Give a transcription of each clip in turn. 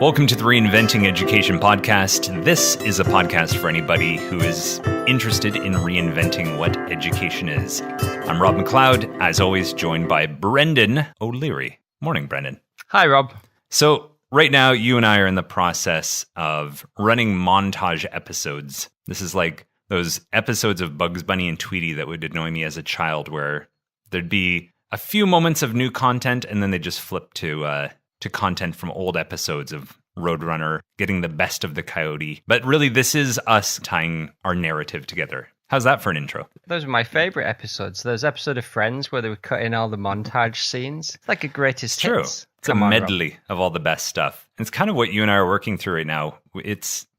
Welcome to the Reinventing Education podcast. This is a podcast for anybody who is interested in reinventing what education is. I'm Rob McLeod, as always, joined by Brendan O'Leary. Morning, Brendan. Hi, Rob. So right now, you and I are in the process of running montage episodes. This is like those episodes of Bugs Bunny and Tweety that would annoy me as a child, where there'd be a few moments of new content, and then they just flip to content from old episodes of Roadrunner, getting the best of the coyote. But really, this is us tying our narrative together. How's that for an intro? Those are my favorite episodes. Those episodes of Friends where they would cut in all the montage scenes. It's like a greatest hits. It's a medley of all the best stuff. It's kind of what you and I are working through right now.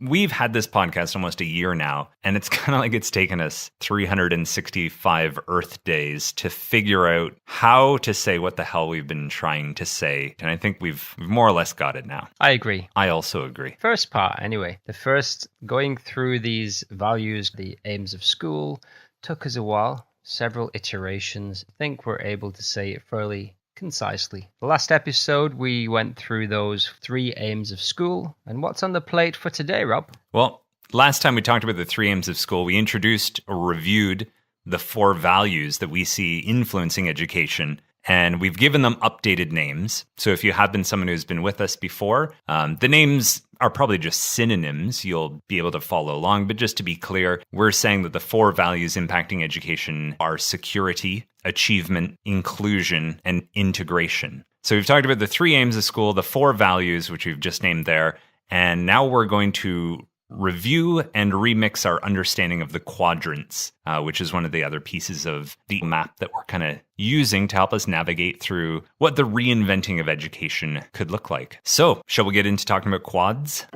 We've had this podcast almost a year now, and it's kind of like it's taken us 365 Earth days to figure out how to say what the hell we've been trying to say. And I think we've more or less got it now. I agree. I also agree. First part, anyway. The first, going through these values, the aims of school, took us a while, several iterations. I think we're able to say it fairly concisely. The last episode, we went through those 3 aims of school. And what's on the plate for today, Rob? Well, last time we talked about the 3 aims of school, we introduced or reviewed the 4 values that we see influencing education. And we've given them updated names. So if you have been someone who's been with us before, the names are probably just synonyms. You'll be able to follow along. But just to be clear, we're saying that the 4 values impacting education are security, achievement, inclusion, and integration. So we've talked about the 3 aims of school, the 4 values, which we've just named there. And now we're going to review and remix our understanding of the quadrants, which is one of the other pieces of the map that we're kind of using to help us navigate through what the reinventing of education could look like. So, shall we get into talking about quads?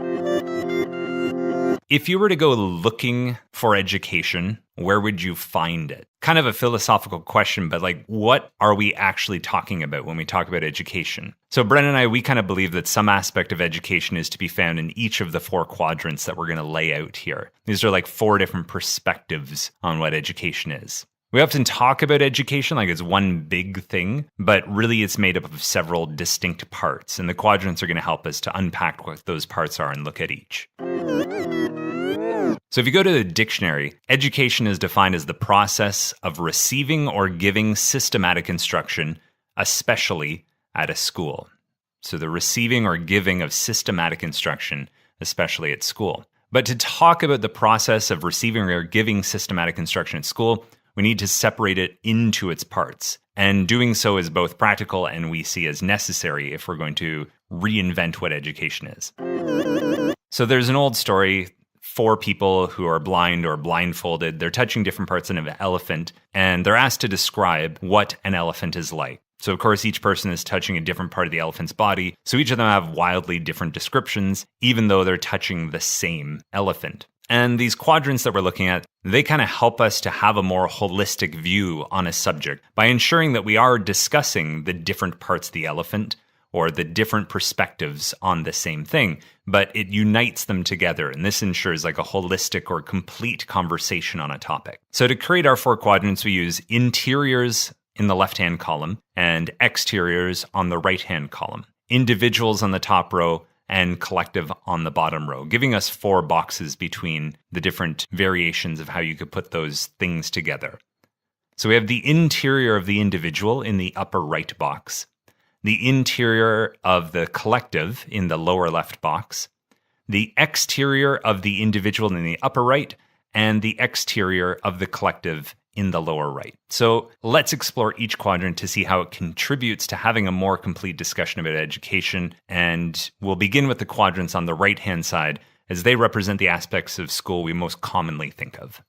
If you were to go looking for education, where would you find it? Kind of a philosophical question, but like, what are we actually talking about when we talk about education? So Brennan and I, we kind of believe that some aspect of education is to be found in each of the 4 quadrants that we're going to lay out here. These are like 4 different perspectives on what education is. We often talk about education like it's one big thing, but really it's made up of several distinct parts, and the quadrants are going to help us to unpack what those parts are and look at each. So if you go to the dictionary, education is defined as the process of receiving or giving systematic instruction, especially at a school. So the receiving or giving of systematic instruction, especially at school. But to talk about the process of receiving or giving systematic instruction at school, we need to separate it into its parts. And doing so is both practical and we see as necessary if we're going to reinvent what education is. So there's an old story. 4 people who are blind or blindfolded, they're touching different parts of an elephant, and they're asked to describe what an elephant is like. So, of course, each person is touching a different part of the elephant's body, so each of them have wildly different descriptions, even though they're touching the same elephant. And these quadrants that we're looking at, they kind of help us to have a more holistic view on a subject by ensuring that we are discussing the different parts of the elephant, or the different perspectives on the same thing, but it unites them together, and this ensures like a holistic or complete conversation on a topic. So to create our 4 quadrants, we use interiors in the left-hand column and exteriors on the right-hand column, individuals on the top row, and collective on the bottom row, giving us 4 boxes between the different variations of how you could put those things together. So we have the interior of the individual in the upper right box, the interior of the collective in the lower left box, the exterior of the individual in the upper right, and the exterior of the collective in the lower right. So let's explore each quadrant to see how it contributes to having a more complete discussion about education. And we'll begin with the quadrants on the right-hand side, as they represent the aspects of school we most commonly think of.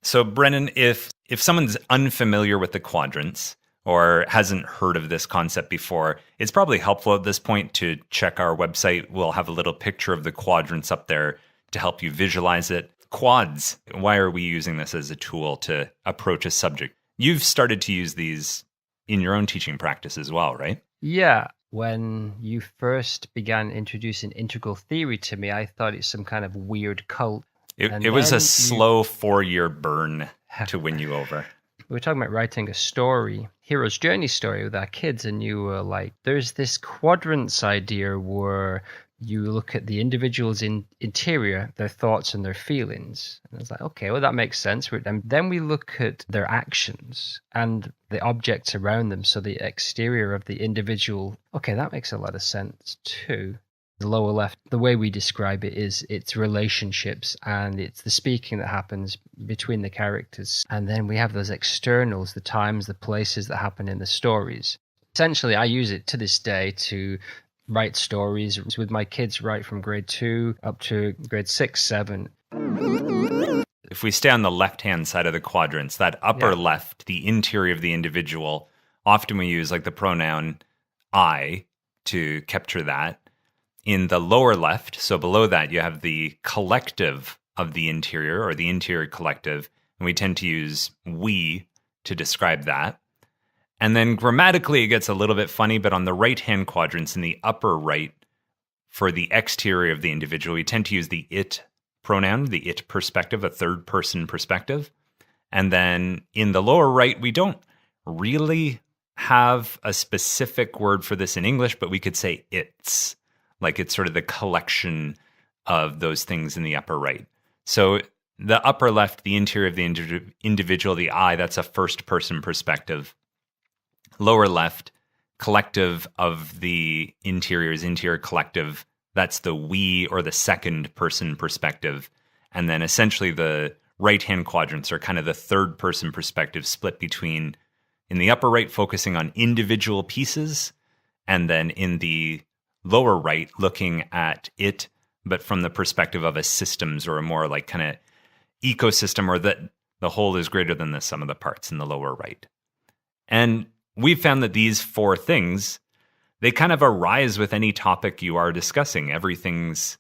So Brennan, if someone's unfamiliar with the quadrants, or hasn't heard of this concept before, it's probably helpful at this point to check our website. We'll have a little picture of the quadrants up there to help you visualize it. Quads, why are we using this as a tool to approach a subject? You've started to use these in your own teaching practice as well, right? Yeah. When you first began introducing integral theory to me, I thought it's some kind of weird cult. It was a slow 4-year burn to win you over. We were talking about writing a story, hero's journey story with our kids, and you were like, there's this quadrants idea where you look at the individual's interior, their thoughts and their feelings. And I was like, okay, well, that makes sense. And then we look at their actions and the objects around them. So the exterior of the individual. Okay, that makes a lot of sense too. The lower left, the way we describe it is it's relationships and it's the speaking that happens between the characters. And then we have those externals, the times, the places that happen in the stories. Essentially, I use it to this day to write stories with my kids right from grade 2 up to grade 6, 7. If we stay on the left-hand side of the quadrants, that upper left, the interior of the individual, often we use like the pronoun I to capture that. In the lower left, so below that, you have the collective of the interior or the interior collective, and we tend to use we to describe that. And then grammatically, it gets a little bit funny, but on the right-hand quadrants in the upper right, for the exterior of the individual, we tend to use the it pronoun, the it perspective, a third-person perspective. And then in the lower right, we don't really have a specific word for this in English, but we could say it's. Like it's sort of the collection of those things in the upper right. So the upper left, the interior of the individual, the I, that's a first-person perspective. Lower left, collective of the interior collective. That's the we or the second-person perspective. And then essentially the right-hand quadrants are kind of the third-person perspective split between, in the upper right, focusing on individual pieces, and then in the lower right, looking at it, but from the perspective of a systems or a more like kind of ecosystem, or that the whole is greater than the sum of the parts in the lower right. And we've found that these four things, they kind of arise with any topic you are discussing. Everything's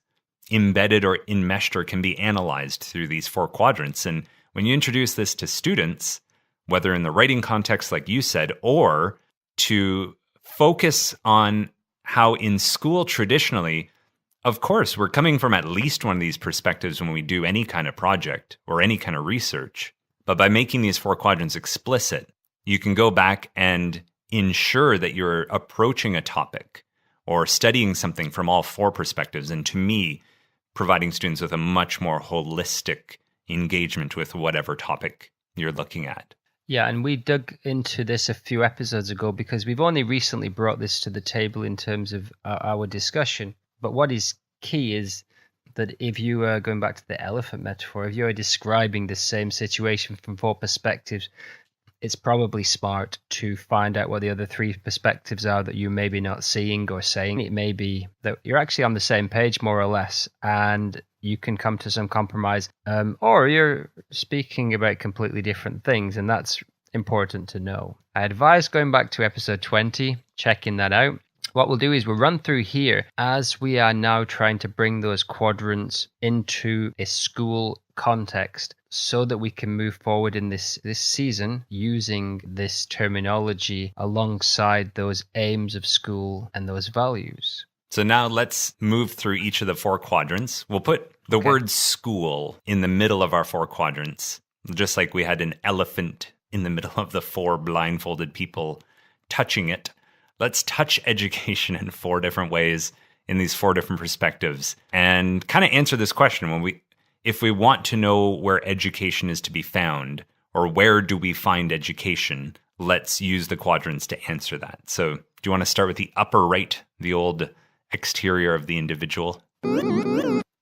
embedded or enmeshed or can be analyzed through these four quadrants. And when you introduce this to students, whether in the writing context, like you said, or to focus on how in school traditionally, of course, we're coming from at least one of these perspectives when we do any kind of project or any kind of research. But by making these four quadrants explicit, you can go back and ensure that you're approaching a topic or studying something from all four perspectives. And to me, providing students with a much more holistic engagement with whatever topic you're looking at. Yeah, and we dug into this a few episodes ago because we've only recently brought this to the table in terms of our discussion. But what is key is that if you are going back to the elephant metaphor, if you are describing the same situation from four perspectives, it's probably smart to find out what the other three perspectives are that you may be not seeing or saying. It may be that you're actually on the same page, more or less, and you can come to some compromise, or you're speaking about completely different things, and that's important to know. I advise going back to episode 20, checking that out. What we'll do is we'll run through here as we are now trying to bring those quadrants into a school context so that we can move forward in this season using this terminology alongside those aims of school and those values. So now let's move through each of the four quadrants. We'll put the word school in the middle of our four quadrants, just like we had an elephant in the middle of the four blindfolded people touching it. Let's touch education in four different ways in these four different perspectives and kind of answer this question. If we want to know where education is to be found, or where do we find education, let's use the quadrants to answer that. So do you want to start with the upper right, the old exterior of the individual?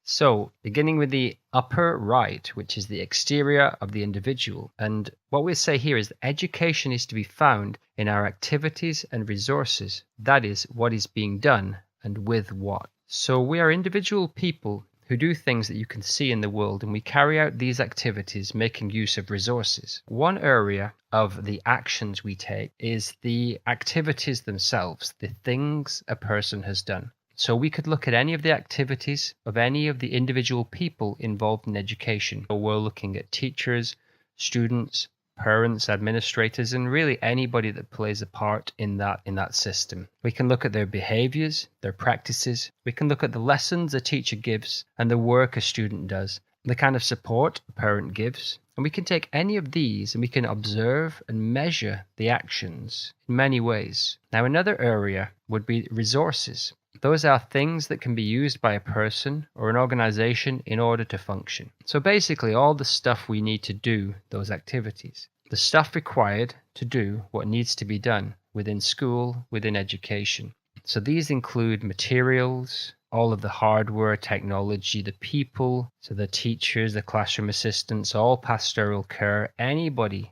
So, beginning with the upper right, which is the exterior of the individual. And what we say here is that education is to be found in our activities and resources. That is, what is being done and with what. So we are individual people who do things that you can see in the world, and we carry out these activities making use of resources. One area of the actions we take is the activities themselves, the things a person has done. So we could look at any of the activities of any of the individual people involved in education. So we're looking at teachers, students, parents, administrators, and really anybody that plays a part in that system. We can look at their behaviors, their practices. We can look at the lessons a teacher gives and the work a student does, the kind of support a parent gives, And we can take any of these and we can observe and measure the actions in many ways. Now, another area would be resources. Those are things that can be used by a person or an organization in order to function. So basically, all the stuff we need to do those activities. The stuff required to do what needs to be done within school, within education. So these include materials, all of the hardware, technology, the people, so the teachers, the classroom assistants, all pastoral care, anybody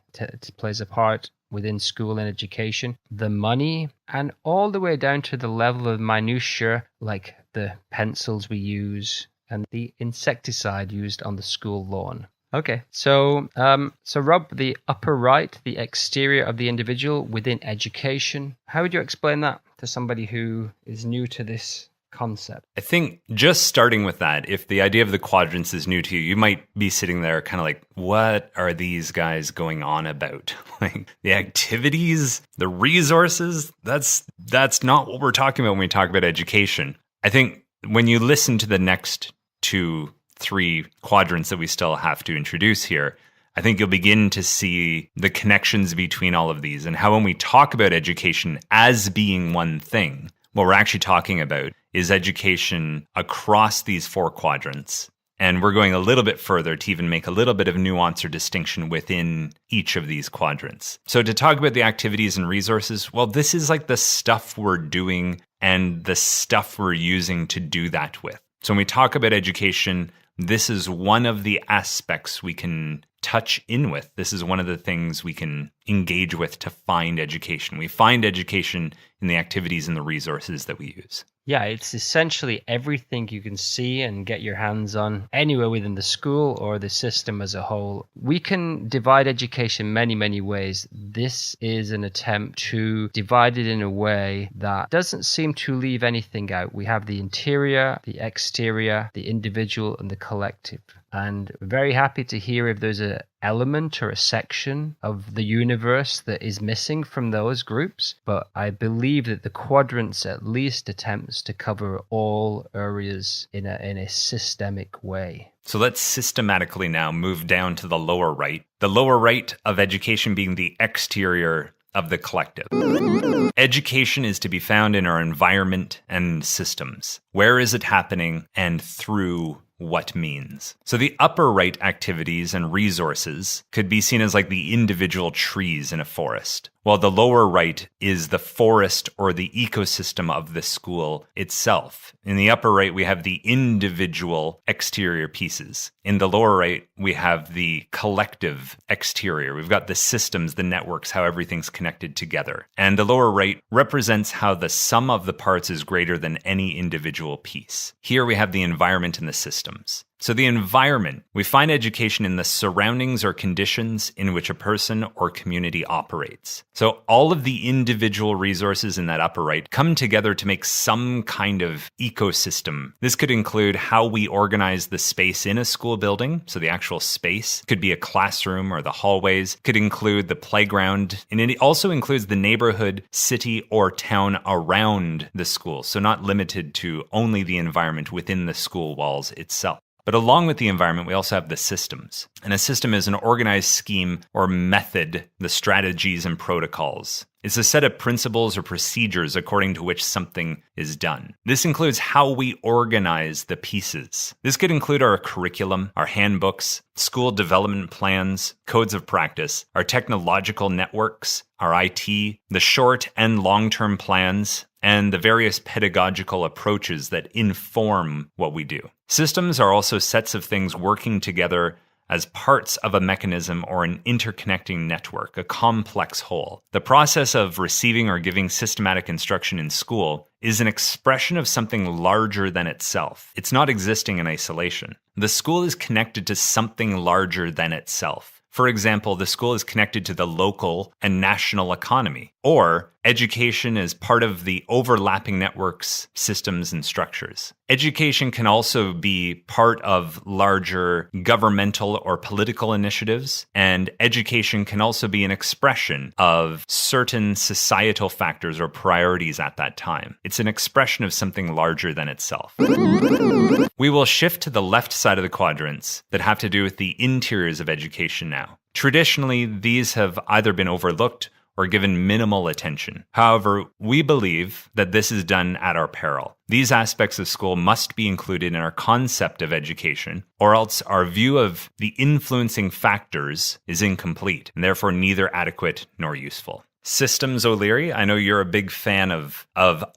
plays a part within school and education, the money, and all the way down to the level of minutiae, like the pencils we use and the insecticide used on the school lawn. Okay, so Rob, the upper right, the exterior of the individual within education, how would you explain that to somebody who is new to this concept? I think just starting with that, if the idea of the quadrants is new to you, you might be sitting there kind of like, what are these guys going on about? Like the activities, the resources, that's not what we're talking about when we talk about education. I think when you listen to the next 2-3 quadrants that we still have to introduce here, I think you'll begin to see the connections between all of these and how when we talk about education as being one thing, what we're actually talking about is education across these 4 quadrants. And we're going a little bit further to even make a little bit of nuance or distinction within each of these quadrants. So to talk about the activities and resources, well, this is like the stuff we're doing and the stuff we're using to do that with. So when we talk about education, this is one of the aspects we can touch in with. This is one of the things we can engage with to find education. We find education in the activities and the resources that we use. Yeah, it's essentially everything you can see and get your hands on anywhere within the school or the system as a whole. We can divide education many, many ways. This is an attempt to divide it in a way that doesn't seem to leave anything out. We have the interior, the exterior, the individual, and the collective. And we're very happy to hear if there's an element or a section of the universe that is missing from those groups. But I believe that the quadrants at least attempts to cover all areas in a systemic way. So let's systematically now move down to the lower right. The lower right of education being the exterior of the collective. Education is to be found in our environment and systems. Where is it happening and through what means? So the upper right activities and resources could be seen as like the individual trees in a forest, while the lower right is the forest or the ecosystem of the school itself. In the upper right, we have the individual exterior pieces. In the lower right, we have the collective exterior. We've got the systems, the networks, how everything's connected together. And the lower right represents how the sum of the parts is greater than any individual piece. Here we have the environment and the systems. So the environment, we find education in the surroundings or conditions in which a person or community operates. So all of the individual resources in that upper right come together to make some kind of ecosystem. This could include how we organize the space in a school building. So the actual space could be a classroom or the hallways, could include the playground, and it also includes the neighborhood, city, or town around the school. So not limited to only the environment within the school walls itself. But along with the environment, we also have the systems. And a system is an organized scheme or method, the strategies and protocols. It's a set of principles or procedures according to which something is done. This includes how we organize the pieces. This could include our curriculum, our handbooks, school development plans, codes of practice, our technological networks, our IT, the short and long-term plans, and the various pedagogical approaches that inform what we do. Systems are also sets of things working together as parts of a mechanism or an interconnecting network, a complex whole. The process of receiving or giving systematic instruction in school is an expression of something larger than itself. It's not existing in isolation. The school is connected to something larger than itself. For example, the school is connected to the local and national economy. or education is part of the overlapping networks, systems, and structures. Education can also be part of larger governmental or political initiatives, and education can also be an expression of certain societal factors or priorities at that time. It's an expression of something larger than itself. We will shift to the left side of the quadrants that have to do with the interiors of education now. Traditionally, these have either been overlooked or given minimal attention. However, we believe that this is done at our peril. These aspects of school must be included in our concept of education, or else our view of the influencing factors is incomplete, and therefore neither adequate nor useful. Systems, O'Leary, I know you're a big fan of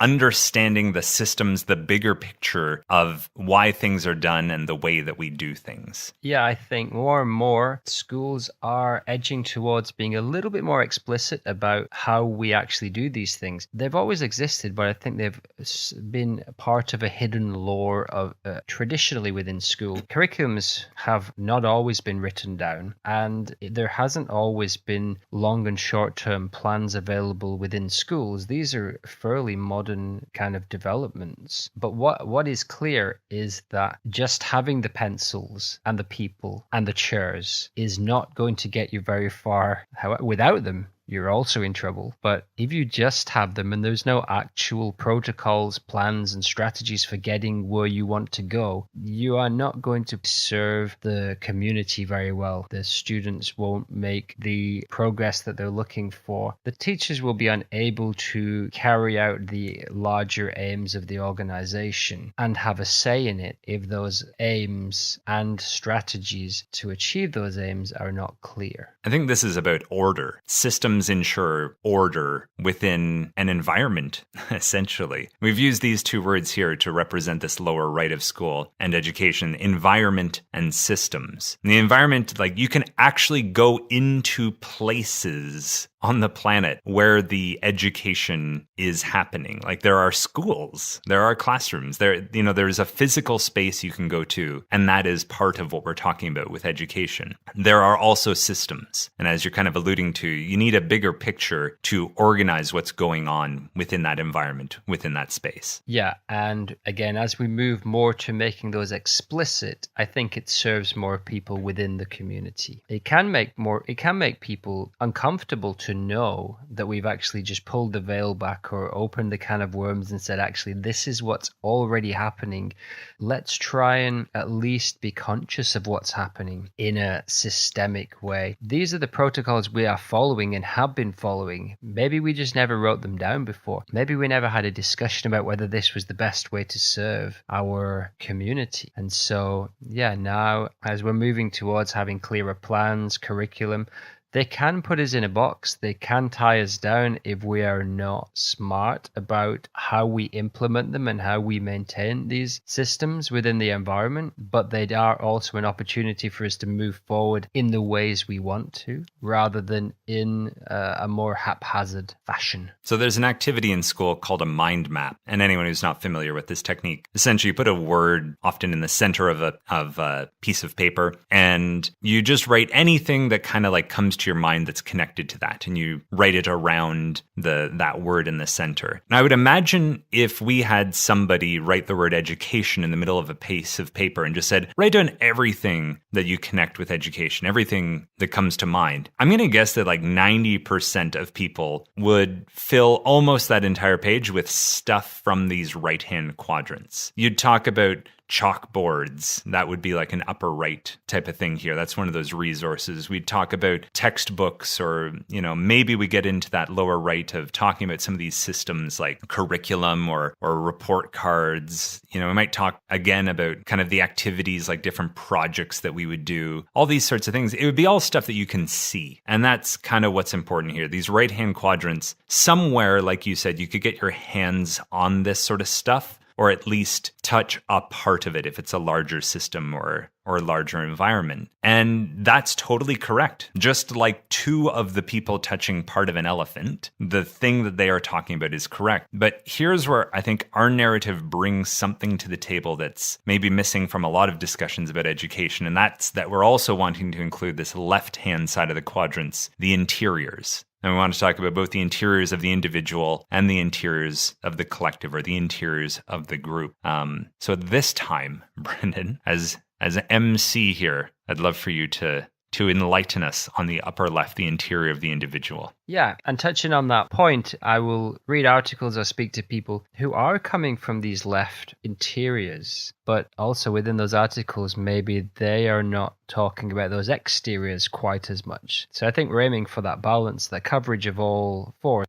understanding the systems, the bigger picture of why things are done and the way that we do things. Yeah, I think more and more schools are edging towards being a little bit more explicit about how we actually do these things. They've always existed, but I think they've been part of a hidden lore of traditionally within school. Curriculums have not always been written down, and there hasn't always been long and short-term plans available within schools. These are fairly modern kind of developments. But what is clear is that just having the pencils and the people and the chairs is not going to get you very far. Without them, you're also in trouble. But if you just have them and there's no actual protocols, plans, and strategies for getting where you want to go, you are not going to serve the community very well. The students won't make the progress that they're looking for. The teachers will be unable to carry out the larger aims of the organization and have a say in it if those aims and strategies to achieve those aims are not clear. I think this is about order. Systems ensure order within an environment, essentially. We've used these two words here to represent this lower right of school and education, environment and systems. And the environment, like, you can actually go into places on the planet where the education is happening. Like, there are schools, there are classrooms, there's a physical space you can go to, and that is part of what we're talking about with education. There are also systems, and as you're kind of alluding to, you need a bigger picture to organize what's going on within that environment, within that space. Yeah, and again, as we move more to making those explicit, I think it serves more people within the community. It can make people uncomfortable to know that we've actually just pulled the veil back or opened the can of worms and said, actually, this is what's already happening. Let's try and at least be conscious of what's happening in a systemic way. These are the protocols we are following and have been following. Maybe we just never wrote them down before. Maybe we never had a discussion about whether this was the best way to serve our community. And so, yeah, now as we're moving towards having clearer plans, curriculum, they can put us in a box. They can tie us down if we are not smart about how we implement them and how we maintain these systems within the environment. But they are also an opportunity for us to move forward in the ways we want to, rather than in a more haphazard fashion. So there's an activity in school called a mind map. And anyone who's not familiar with this technique, essentially you put a word often in the center of a piece of paper, and you just write anything that kind of like comes to your mind that's connected to that, and you write it around that word in the center. And I would imagine if we had somebody write the word education in the middle of a piece of paper and just said, write down everything that you connect with education, everything that comes to mind, I'm going to guess that like 90% of people would fill almost that entire page with stuff from these right-hand quadrants. You'd talk about chalkboards. That would be like an upper right type of thing here. That's one of those resources. We'd talk about textbooks, or, maybe we get into that lower right of talking about some of these systems like curriculum or report cards. We might talk again about kind of the activities, like different projects that we would do, all these sorts of things. It would be all stuff that you can see. And that's kind of what's important here. These right-hand quadrants, somewhere, like you said, you could get your hands on this sort of stuff, or at least touch a part of it if it's a larger system or a larger environment. And that's totally correct. Just like two of the people touching part of an elephant, the thing that they are talking about is correct. But here's where I think our narrative brings something to the table that's maybe missing from a lot of discussions about education, and that's that we're also wanting to include this left-hand side of the quadrants, the interiors. And we want to talk about both the interiors of the individual and the interiors of the collective, or the interiors of the group. So this time, Brendan, as MC here, I'd love for you to enlighten us on the upper left, the interior of the individual. Yeah, and touching on that point, I will read articles or speak to people who are coming from these left interiors, but also within those articles, maybe they are not talking about those exteriors quite as much. So I think we're aiming for that balance, that coverage of all four.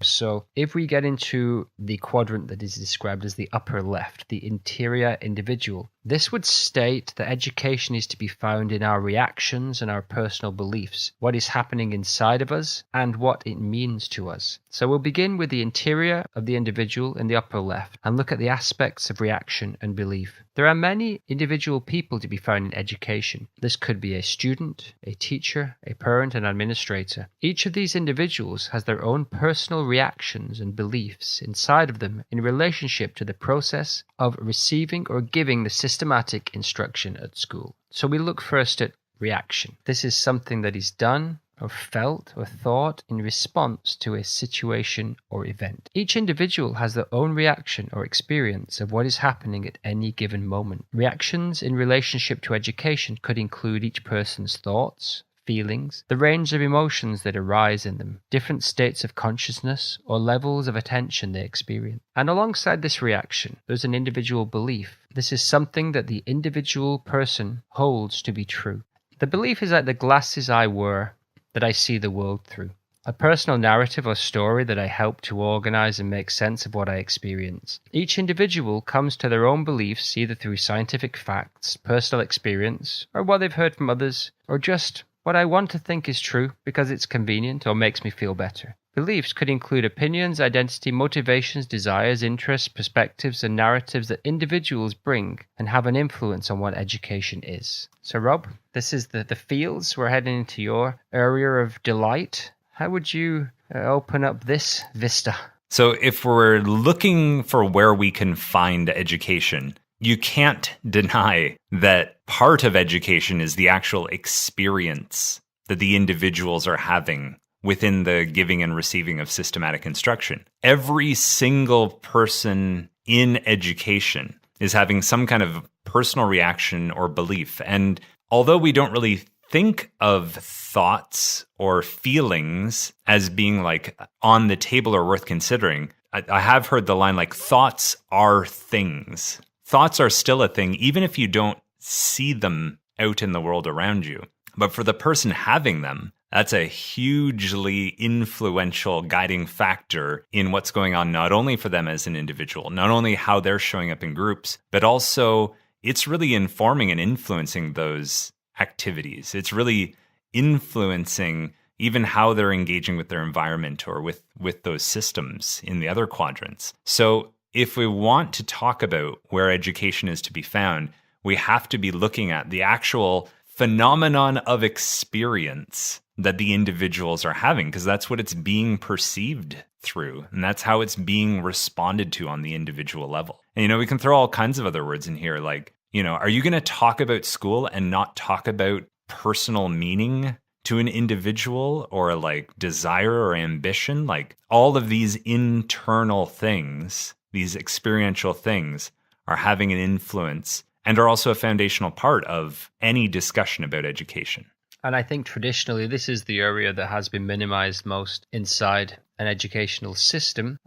So if we get into the quadrant that is described as the upper left, the interior individual, this would state that education is to be found in our reactions and our personal beliefs, what is happening inside of us and what it means to us. So we'll begin with the interior of the individual in the upper left and look at the aspects of reaction and belief. There are many individual people to be found in education. This could be a student, a teacher, a parent, an administrator. Each of these individuals has their own personal reactions and beliefs inside of them in relationship to the process of receiving or giving the systematic instruction at school. So we look first at reaction. This is something that is done or felt or thought in response to a situation or event. Each individual has their own reaction or experience of what is happening at any given moment. Reactions in relationship to education could include each person's thoughts, feelings, the range of emotions that arise in them, different states of consciousness or levels of attention they experience. And alongside this reaction, there's an individual belief. This is something that the individual person holds to be true. The belief is that the glasses I wear, that I see the world through. A personal narrative or story that I help to organize and make sense of what I experience. Each individual comes to their own beliefs either through scientific facts, personal experience, or what they've heard from others, or just what I want to think is true because it's convenient or makes me feel better. Beliefs could include opinions, identity, motivations, desires, interests, perspectives, and narratives that individuals bring and have an influence on what education is. So Rob, this is the fields. We're heading into your area of delight. How would you open up this vista? So if we're looking for where we can find education, you can't deny that part of education is the actual experience that the individuals are having within the giving and receiving of systematic instruction. Every single person in education is having some kind of personal reaction or belief. And although we don't really think of thoughts or feelings as being like on the table or worth considering, I have heard the line like, thoughts are things. Thoughts are still a thing, even if you don't see them out in the world around you. But for the person having them, that's a hugely influential guiding factor in what's going on, not only for them as an individual, not only how they're showing up in groups, but also it's really informing and influencing those activities. It's really influencing even how they're engaging with their environment or with those systems in the other quadrants. So if we want to talk about where education is to be found, we have to be looking at the actual phenomenon of experience that the individuals are having, because that's what it's being perceived through, and that's how it's being responded to on the individual level. And, we can throw all kinds of other words in here, like, are you going to talk about school and not talk about personal meaning to an individual or like desire or ambition? Like all of these internal things, these experiential things are having an influence and are also a foundational part of any discussion about education. And I think traditionally this is the area that has been minimized most inside an educational system,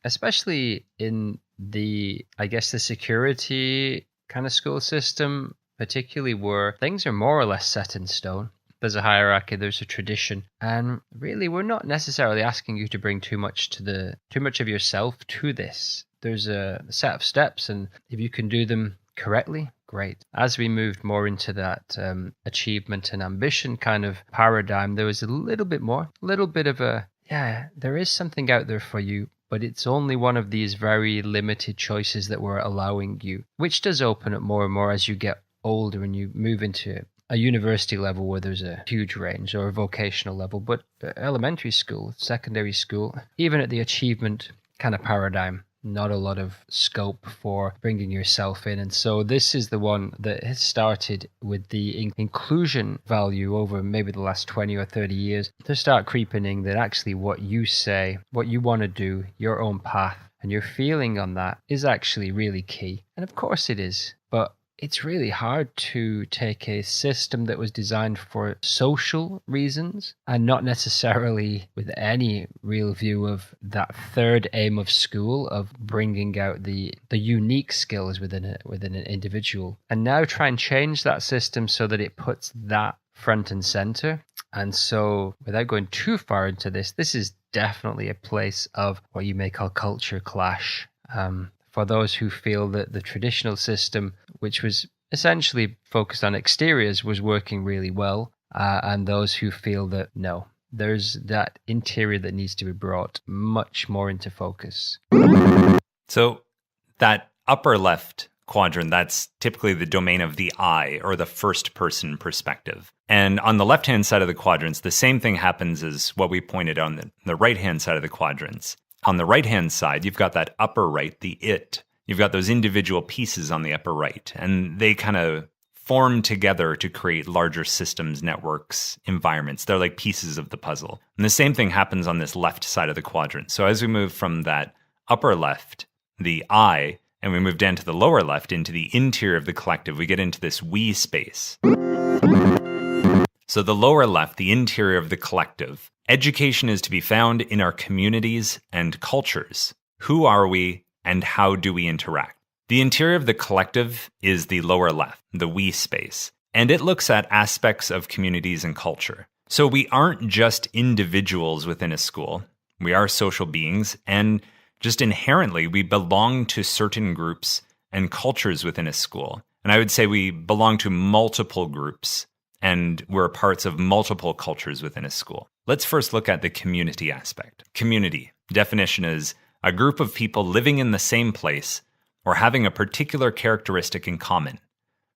especially in the security kind of school system, particularly where things are more or less set in stone. There's a hierarchy, there's a tradition, and really we're not necessarily asking you to bring too much of yourself to this. There's a set of steps, and if you can do them correctly, great. As we moved more into that achievement and ambition kind of paradigm, there was a little bit of there is something out there for you, but it's only one of these very limited choices that we're allowing you, which does open up more and more as you get older and you move into a university level where there's a huge range, or a vocational level. But elementary school, secondary school, even at the achievement kind of paradigm, not a lot of scope for bringing yourself in. And so this is the one that has started with the inclusion value over maybe the last 20 or 30 years to start creeping in that actually what you say, what you want to do, your own path, and your feeling on that is actually really key. And of course it is, but it's really hard to take a system that was designed for social reasons and not necessarily with any real view of that third aim of school of bringing out the unique skills within an individual, and now try and change that system so that it puts that front and center. And so without going too far into this is definitely a place of what you may call culture clash. For those who feel that the traditional system, which was essentially focused on exteriors, was working really well, and those who feel that no, there's that interior that needs to be brought much more into focus. So that upper left quadrant, that's typically the domain of the I, or the first person perspective. And on the left-hand side of the quadrants, the same thing happens as what we pointed on the right-hand side of the quadrants. On the right-hand side, you've got that upper right, the it. You've got those individual pieces on the upper right, and they kind of form together to create larger systems, networks, environments. They're like pieces of the puzzle. And the same thing happens on this left side of the quadrant. So as we move from that upper left, the I, and we move down to the lower left into the interior of the collective, we get into this we space. So the lower left, the interior of the collective, education is to be found in our communities and cultures. Who are we and how do we interact? The interior of the collective is the lower left, the we space, and it looks at aspects of communities and culture. So we aren't just individuals within a school. We are social beings, and just inherently we belong to certain groups and cultures within a school. And I would say we belong to multiple groups, and we're parts of multiple cultures within a school. Let's first look at the community aspect. Community, definition is a group of people living in the same place or having a particular characteristic in common.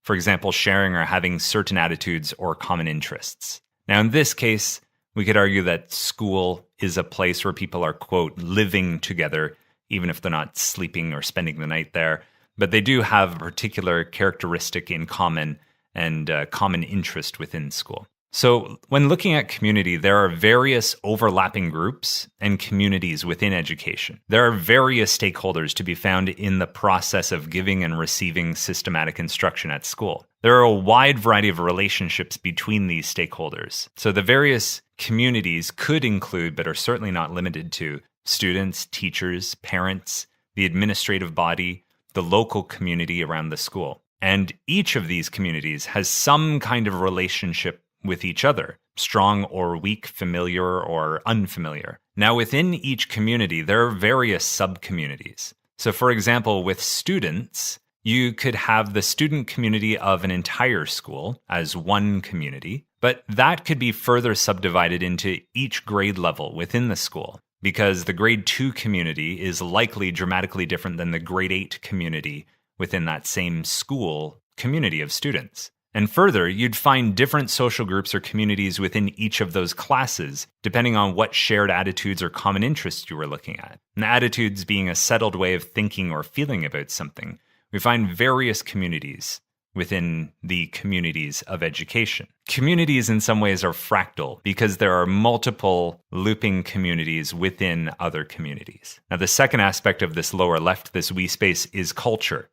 For example, sharing or having certain attitudes or common interests. Now, in this case, we could argue that school is a place where people are, quote, living together, even if they're not sleeping or spending the night there. But they do have a particular characteristic in common and common interest within school. So when looking at community, there are various overlapping groups and communities within education. There are various stakeholders to be found in the process of giving and receiving systematic instruction at school. There are a wide variety of relationships between these stakeholders. So the various communities could include, but are certainly not limited to, students, teachers, parents, the administrative body, the local community around the school. And each of these communities has some kind of relationship with each other, strong or weak, familiar or unfamiliar. Now, within each community, there are various sub-communities. So, for example, with students, you could have the student community of an entire school as one community, but that could be further subdivided into each grade level within the school, because the grade 2 community is likely dramatically different than the grade 8 community within that same school community of students. And further, you'd find different social groups or communities within each of those classes, depending on what shared attitudes or common interests you were looking at. And attitudes being a settled way of thinking or feeling about something, we find various communities within the communities of education. Communities in some ways are fractal because there are multiple looping communities within other communities. Now, the second aspect of this lower left, this we space, is culture.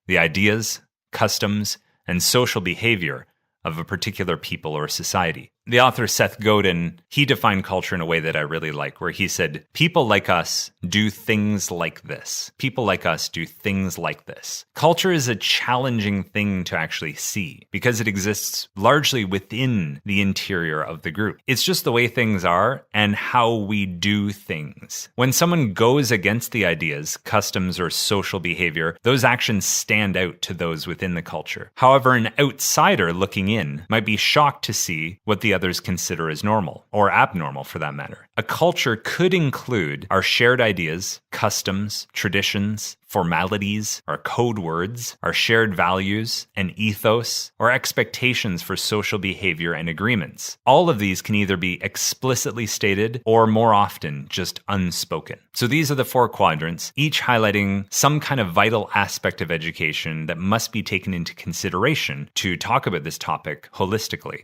The ideas, customs, and social behavior of a particular people or society. The author Seth Godin, he defined culture in a way that I really like, where he said, people like us do things like this. People like us do things like this. Culture is a challenging thing to actually see because it exists largely within the interior of the group. It's just the way things are and how we do things. When someone goes against the ideas, customs, or social behavior, those actions stand out to those within the culture. However, an outsider looking in might be shocked to see what the others consider as normal, or abnormal for that matter. A culture could include our shared ideas, customs, traditions, formalities, our code words, our shared values, an ethos, or expectations for social behavior and agreements. All of these can either be explicitly stated or more often just unspoken. So these are the 4 quadrants, each highlighting some kind of vital aspect of education that must be taken into consideration to talk about this topic holistically.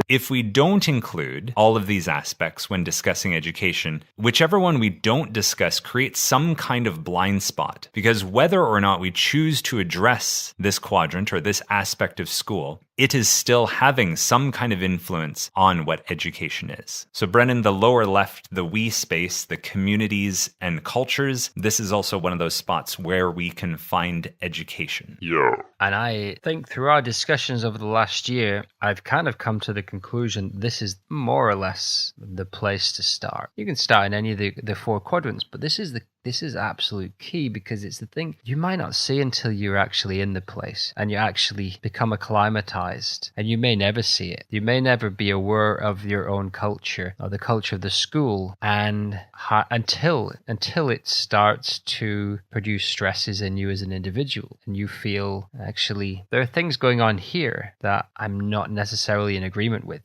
If we don't include all of these aspects when discussing education, whichever one we don't discuss creates some kind of blind spot, because whether or not we choose to address this quadrant or this aspect of school, it is still having some kind of influence on what education is. So Brennan, the lower left, the we space, the communities and cultures, this is also one of those spots where we can find education. Yeah. And I think through our discussions over the last year, I've kind of come to the conclusion this is more or less the place to start. You can start in any of the 4 quadrants, but this is absolute key, because it's the thing you might not see until you're actually in the place and you actually become acclimatized, and you may never see it. You may never be aware of your own culture or the culture of the school, and until it starts to produce stresses in you as an individual, and you feel actually there are things going on here that I'm not necessarily in agreement with.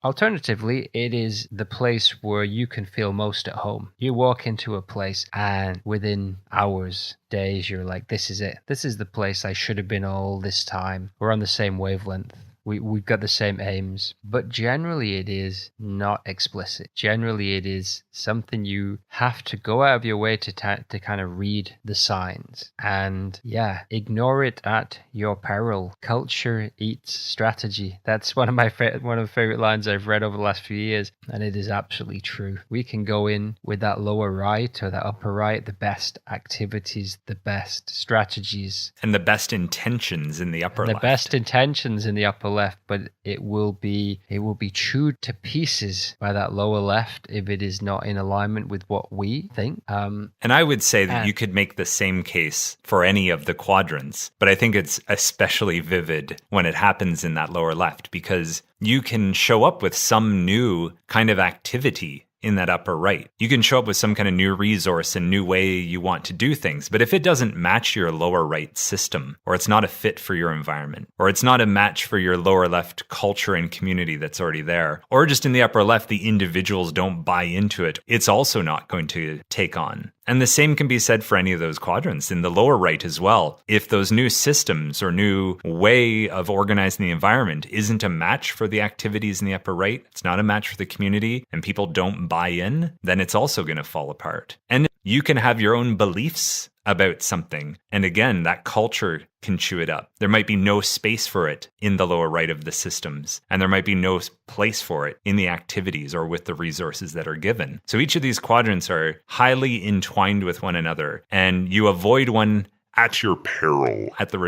Alternatively, it is the place where you can feel most at home. You walk into a place and within hours, days, you're like, this is it. This is the place I should have been all this time. We're on the same wavelength. We've got the same aims, but generally it is not explicit. Generally it is something you have to go out of your way to kind of read the signs, and ignore it at your peril. Culture eats strategy. That's one of the favorite lines I've read over the last few years, and it is absolutely true. We can go in with that lower right or that upper right, the best activities, the best strategies, and the best intentions in the upper left. The best intentions in the upper left, but it will be chewed to pieces by that lower left if it is not in alignment with what we think. And I would say that you could make the same case for any of the quadrants, but I think it's especially vivid when it happens in that lower left, because you can show up with some new kind of activity in that upper right. You can show up with some kind of new resource and new way you want to do things, but if it doesn't match your lower right system, or it's not a fit for your environment, or it's not a match for your lower left culture and community that's already there, or just in the upper left, the individuals don't buy into it, it's also not going to take on. And the same can be said for any of those quadrants in the lower right as well. If those new systems or new way of organizing the environment isn't a match for the activities in the upper right, it's not a match for the community, and people don't buy in, then it's also going to fall apart. And you can have your own beliefs about something, and again, that culture can chew it up. There might be no space for it in the lower right of the systems, and there might be no place for it in the activities or with the resources that are given. So each of these quadrants are highly entwined with one another, and you avoid one at your peril, at the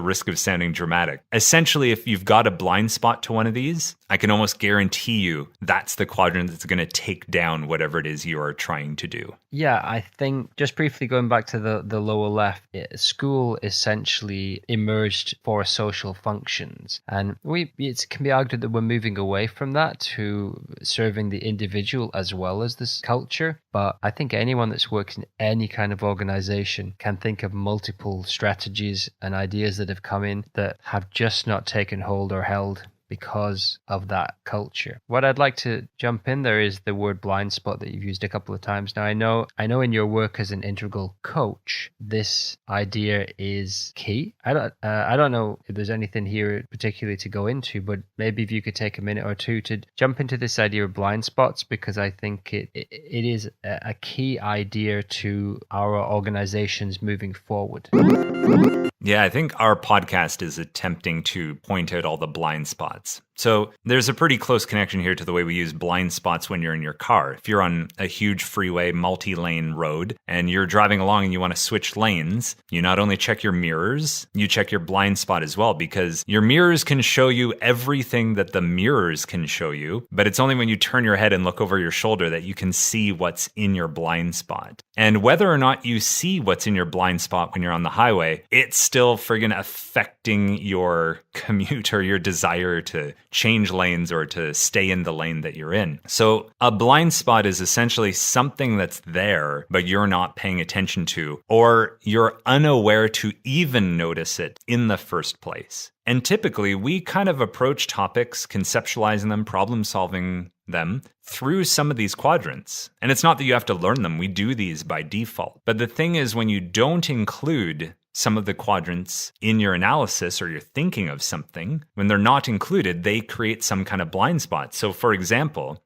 risk of sounding dramatic. Essentially, if you've got a blind spot to one of these, I can almost guarantee you that's the quadrant that's going to take down whatever it is you are trying to do. Yeah, I think just briefly going back to the lower left, school essentially emerged for social functions. And it can be argued that we're moving away from that to serving the individual as well as this culture. But I think anyone that's worked in any kind of organization can think of multiple strategies and ideas that have come in that have just not taken hold or held because of that culture. What I'd like to jump in there is the word blind spot that you've used a couple of times. Now, I know in your work as an integral coach, this idea is key. I don't know if there's anything here particularly to go into, but maybe if you could take a minute or two to jump into this idea of blind spots, because I think it is a key idea to our organizations moving forward. Yeah, I think our podcast is attempting to point out all the blind spots. So there's a pretty close connection here to the way we use blind spots when you're in your car. If you're on a huge freeway, multi-lane road, and you're driving along and you want to switch lanes, you not only check your mirrors, you check your blind spot as well, because your mirrors can show you everything that the mirrors can show you, but it's only when you turn your head and look over your shoulder that you can see what's in your blind spot. And whether or not you see what's in your blind spot when you're on the highway, it's still friggin' affecting your commute or your desire to change lanes or to stay in the lane that you're in. So a blind spot is essentially something that's there, but you're not paying attention to, or you're unaware to even notice it in the first place. And typically, we kind of approach topics, conceptualizing them, problem solving them through some of these quadrants. And it's not that you have to learn them. We do these by default. But the thing is, when you don't include some of the quadrants in your analysis or you're thinking of something, when they're not included, they create some kind of blind spot. So for example,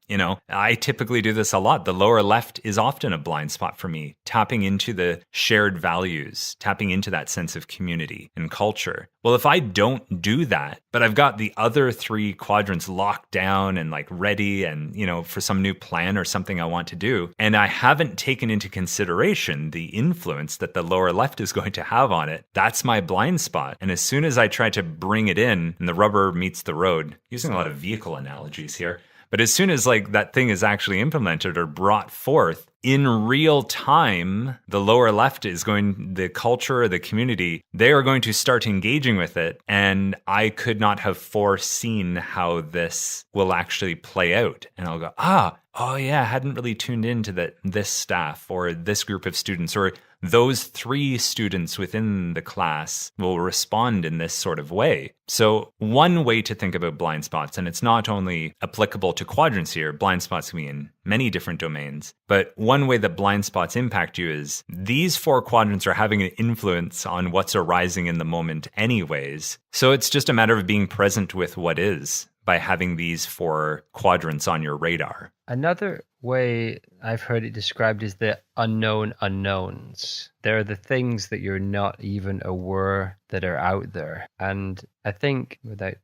I typically do this a lot. The lower left is often a blind spot for me, tapping into the shared values, tapping into that sense of community and culture. Well, if I don't do that, but I've got the other 3 quadrants locked down and like ready and, for some new plan or something I want to do, and I haven't taken into consideration the influence that the lower left is going to have on it, that's my blind spot. And as soon as I try to bring it in and the rubber meets the road, using a lot of vehicle analogies here, but as soon as like that thing is actually implemented or brought forth in real time, the lower left is the culture or the community, they are going to start engaging with it. And I could not have foreseen how this will actually play out. And I'll go, oh yeah, I hadn't really tuned into this staff or this group of students or those 3 students within the class will respond in this sort of way. So one way to think about blind spots, and it's not only applicable to quadrants here, blind spots can be in many different domains, but one way that blind spots impact you is these 4 quadrants are having an influence on what's arising in the moment anyways. So it's just a matter of being present with what is by having these 4 quadrants on your radar. Another way I've heard it described is the unknown unknowns. They're the things that you're not even aware that are out there. And I think without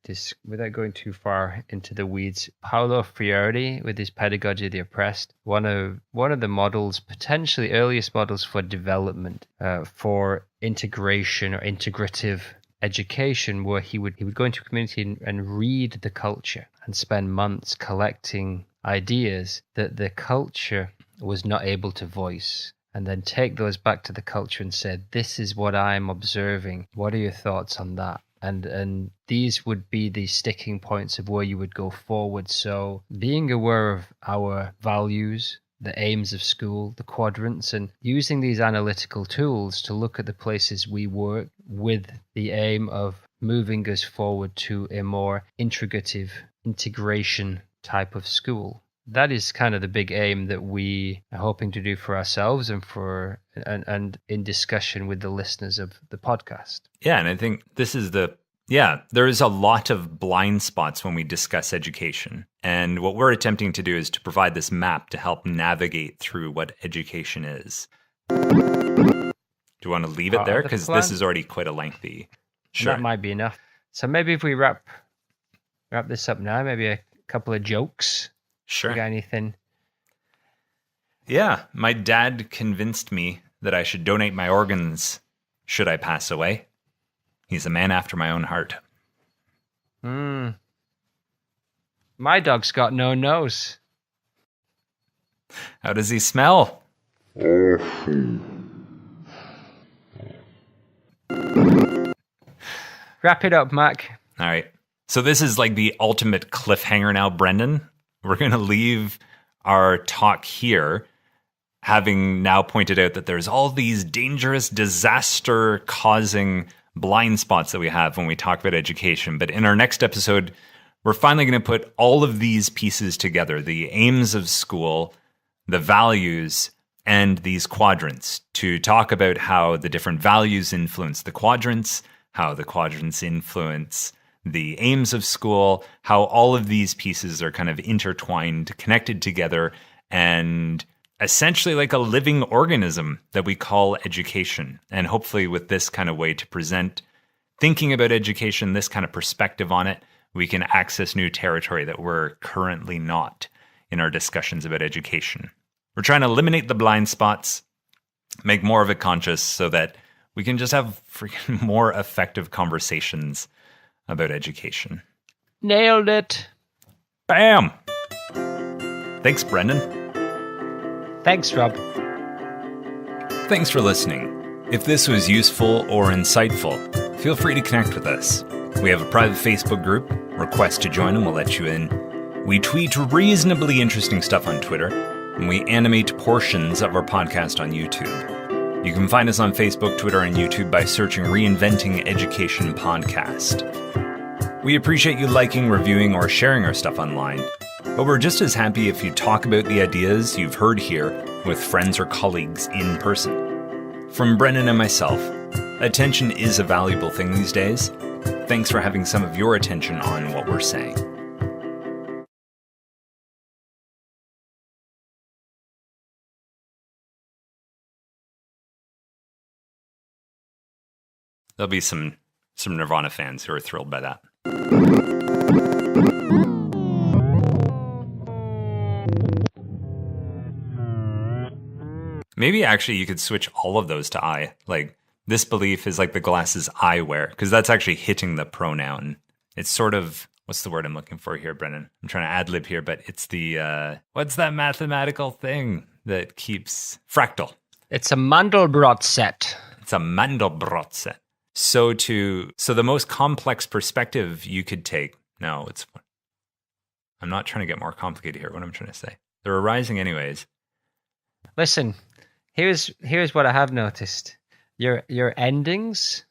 going too far into the weeds, Paulo Freire, with his Pedagogy of the Oppressed, one of the models, potentially earliest models for development, for integration or integrative education, where he would go into a community and read the culture and spend months collecting ideas that the culture was not able to voice, and then take those back to the culture and say, this is what I'm observing. What are your thoughts on that? And these would be the sticking points of where you would go forward. So being aware of our values, the aims of school, the quadrants, and using these analytical tools to look at the places we work with the aim of moving us forward to a more integrative integration type of school. That is kind of the big aim that we are hoping to do for ourselves and in discussion with the listeners of the podcast. Yeah, and I think this is there is a lot of blind spots when we discuss education. And what we're attempting to do is to provide this map to help navigate through what education is. Do you want to leave it there? Because this is already quite a lengthy. Sure. That might be enough. So maybe if we wrap this up now, maybe a couple of jokes. Sure. You got anything? Yeah, my dad convinced me that I should donate my organs should I pass away. He's a man after my own heart. My dog's got no nose. How does he smell? Wrap it up, Mac. All right. So this is like the ultimate cliffhanger now, Brendan. We're going to leave our talk here, having now pointed out that there's all these dangerous, disaster-causing blind spots that we have when we talk about education. But in our next episode, we're finally going to put all of these pieces together, the aims of school, the values, and these quadrants, to talk about how the different values influence the quadrants, how the quadrants influence the aims of school, how all of these pieces are kind of intertwined, connected together, and essentially like a living organism that we call education. And hopefully with this kind of way to present thinking about education, this kind of perspective on it, we can access new territory that we're currently not in our discussions about education. We're trying to eliminate the blind spots, make more of it conscious so that we can just have freaking more effective conversations about education. Nailed it. Bam! Thanks, Brendan. Thanks, Rob. Thanks for listening. If this was useful or insightful, feel free to connect with us. We have a private Facebook group, request to join and we'll let you in. We tweet reasonably interesting stuff on Twitter, and we animate portions of our podcast on YouTube. You can find us on Facebook, Twitter, and YouTube by searching Reinventing Education Podcast. We appreciate you liking, reviewing, or sharing our stuff online, but we're just as happy if you talk about the ideas you've heard here with friends or colleagues in person. From Brennan and myself, attention is a valuable thing these days. Thanks for having some of your attention on what we're saying. There'll be some Nirvana fans who are thrilled by that. Maybe actually you could switch all of those to I. Like, this belief is like the glasses I wear, because that's actually hitting the pronoun. It's sort of, what's the word I'm looking for here, Brennan? I'm trying to ad-lib here, but it's the, what's that mathematical thing that keeps fractal? It's a Mandelbrot set. It's a Mandelbrot set. So the most complex perspective you could take, I'm not trying to get more complicated here, what I'm trying to say. They're arising anyways. Listen, here's what I have noticed. Your endings,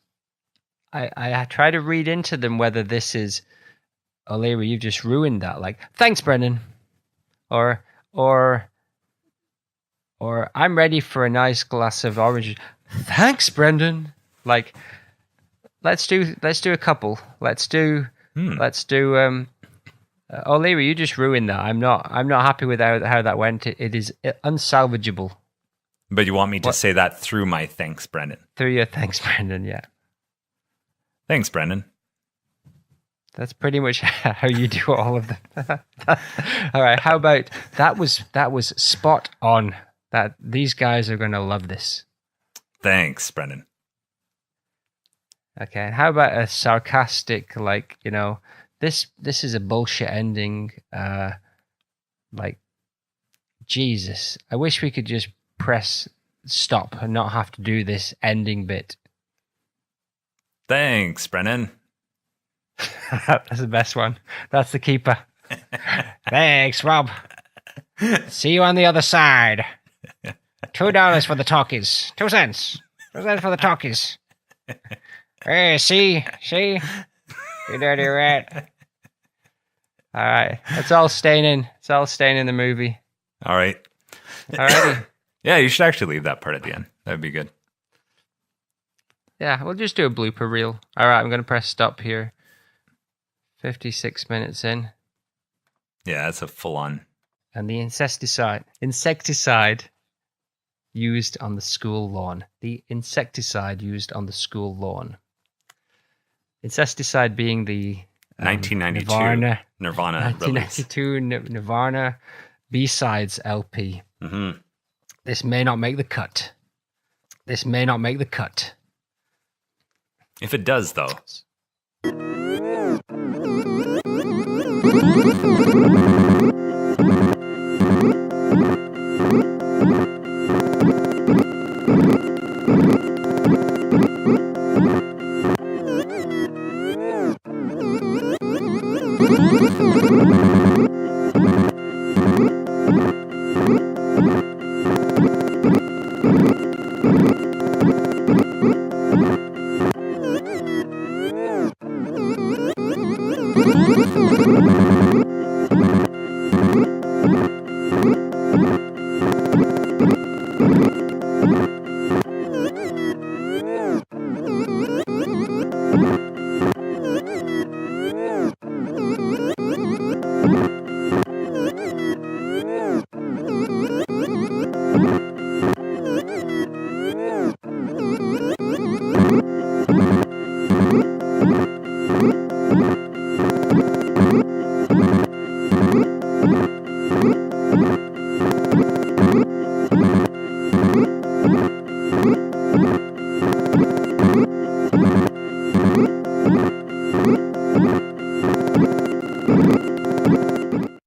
I try to read into them whether this is, O'Leary, you've just ruined that. Like, thanks, Brendan. Or I'm ready for a nice glass of orange. Thanks, Brendan. Like, let's do a couple. Let's do O'Leary, you just ruined that. I'm not happy with how that went. It is unsalvageable. But you want me to say that through my thanks, Brendan? Through your thanks, Brendan, yeah. Thanks, Brendan. That's pretty much how you do all of them. All right, how about that was spot on. That these guys are going to love this. Thanks, Brendan. Okay, and how about a sarcastic, like, this is a bullshit ending. Like, Jesus, I wish we could just press stop and not have to do this ending bit. Thanks, Brennan. That's the best one. That's the keeper. Thanks, Rob. See you on the other side. $2 for the talkies. 2 cents. 2 cents for the talkies. Hey, see? You dirty rat. All right. It's all staying in. It's all staying in the movie. All right. Alrighty. Yeah, you should actually leave that part at the end. That would be good. Yeah, we'll just do a blooper reel. All right, I'm going to press stop here. 56 minutes in. Yeah, that's a full-on. And the insecticide used on the school lawn. The insecticide used on the school lawn. Insecticide being the 1992 Nirvana 1992 Nirvana B-Sides LP. Mm-hmm. This may not make the cut. If it does, though.